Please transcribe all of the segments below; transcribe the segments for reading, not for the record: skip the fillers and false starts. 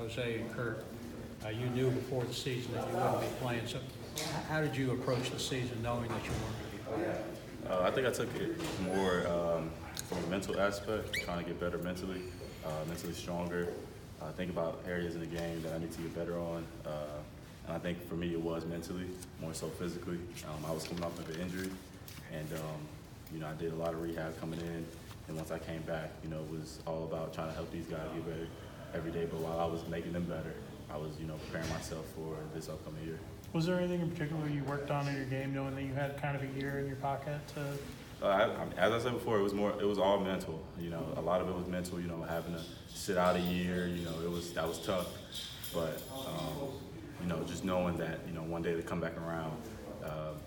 Jose and Kurt, you knew before the season that you wouldn't be playing. So how did you approach the season knowing that you weren't going to be playing? I think I took it more from a mental aspect, trying to get better mentally, mentally stronger, think about areas in the game that I need to get better on. And I think for me it was mentally, more so physically. I was coming off of an injury, and I did a lot of rehab coming in. And once I came back, it was all about trying to help these guys get better every day. But while I was making them better, I was, preparing myself for this upcoming year. Was there anything in particular you worked on in your game, knowing that you had kind of a year in your pocket to? As I said before, it was all mental. A lot of it was mental. Having to sit out a year. That was tough. But just knowing that one day to come back around,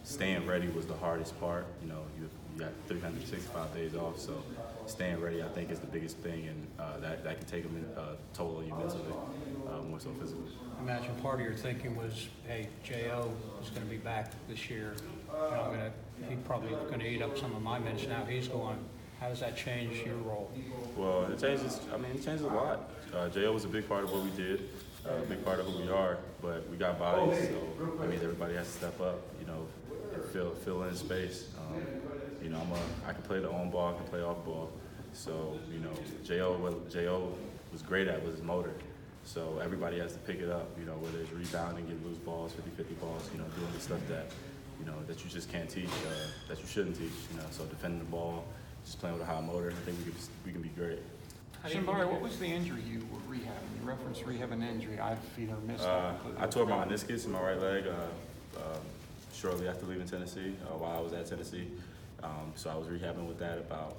staying ready was the hardest part. You got 365 days off, so staying ready I think is the biggest thing, and that can take a toll on you mentally, more so physically. I imagine part of your thinking was, hey, J.O. is going to be back this year. He's probably going to eat up some of my minutes now. He's going. How does that change your role? Well, it changes a lot. J.O. was a big part of what we did, a big part of who we are, but we got bodies, so everybody has to step up, and fill in space. I can play the on ball, I can play off ball. So, J.O. was great at was his motor. So everybody has to pick it up, whether it's rebounding, getting loose balls, 50-50 balls, doing the stuff that, that you just can't teach, that you shouldn't teach, So defending the ball, just playing with a high motor, I think we can be great. Shembari, what was the injury you were rehabbing? You referenced rehab an injury. I've missed that. I tore my meniscus in my right leg shortly after leaving Tennessee, while I was at Tennessee. So I was rehabbing with that about,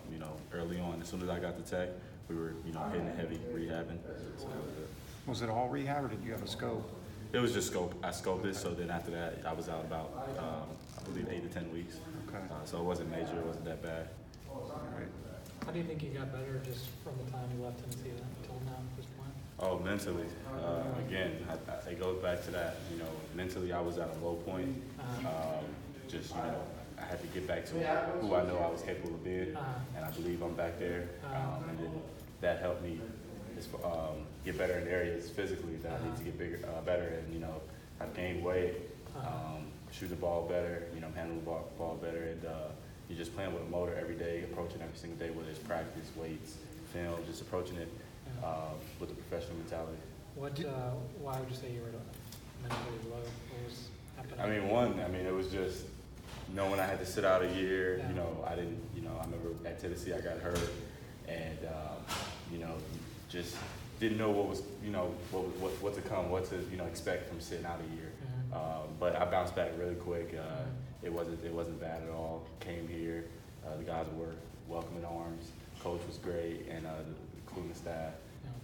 early on. As soon as I got to Tech, we were, hitting the heavy rehabbing. So that was good. Was it all rehab, or did you have a scope? It was just scope. I scoped it, so then after that, I was out about, I believe, 8 to 10 weeks. Okay. So it wasn't major. It wasn't that bad. All right. How do you think you got better just from the time you left Tennessee until now at this point? Oh, mentally. Again, it goes back to that. Mentally, I was at a low point. I had to get back to who I know I was capable of being, and I believe I'm back there. And then that helped me get better in areas physically that I need to get better in. I've gained weight, shoot the ball better, handle the ball better, and you're just playing with a motor every day, approaching every single day, whether it's practice, weights, film, just approaching it with a professional mentality. Why would you say you were mentally low? What was happening? It was just knowing I had to sit out a year. I didn't. I remember at Tennessee I got hurt, and just didn't know what was, what to come, what to expect from sitting out a year. But I bounced back really quick. It wasn't bad at all. Came here, the guys were welcoming arms. Coach was great, and including the staff.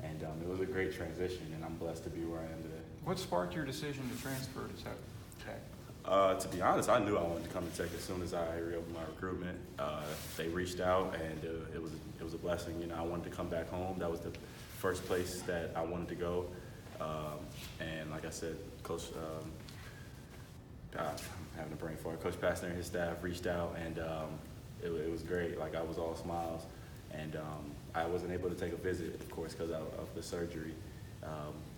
And it was a great transition, and I'm blessed to be where I am today. What sparked your decision to transfer to Tech? To be honest, I knew I wanted to come to Tech as soon as I reopened my recruitment. They reached out, and it was a blessing. I wanted to come back home. That was the first place that I wanted to go. And like I said, Coach, I'm having a brain fart. Coach Pastner and his staff reached out, and it was great. Like, I was all smiles, and I wasn't able to take a visit, of course, because of the surgery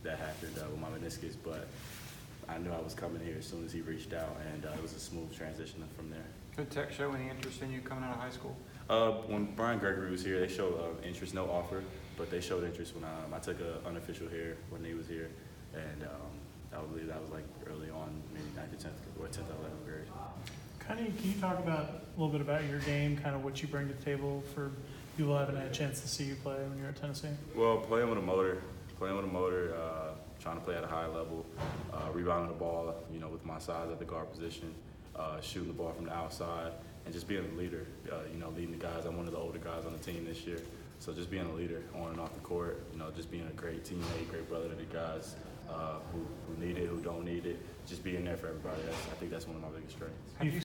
that happened with my meniscus, but I knew I was coming here as soon as he reached out, and it was a smooth transition from there. Did Tech show any interest in you coming out of high school? When Brian Gregory was here, they showed interest, no offer, but they showed interest when I took an unofficial here when he was here, and I believe that was like early on, maybe 9th or 10th or 11th grade. Can you talk about a little bit about your game, kind of what you bring to the table for people who haven't had a chance to see you play when you're at Tennessee? Well, playing with a motor, trying to play at a high level, rebounding the ball, with my size at the guard position, shooting the ball from the outside, and just being a leader, leading the guys. I'm one of the older guys on the team this year, so just being a leader on and off the court, just being a great teammate, great brother to the guys who need it, who don't need it, just being there for everybody. I think that's one of my biggest strengths.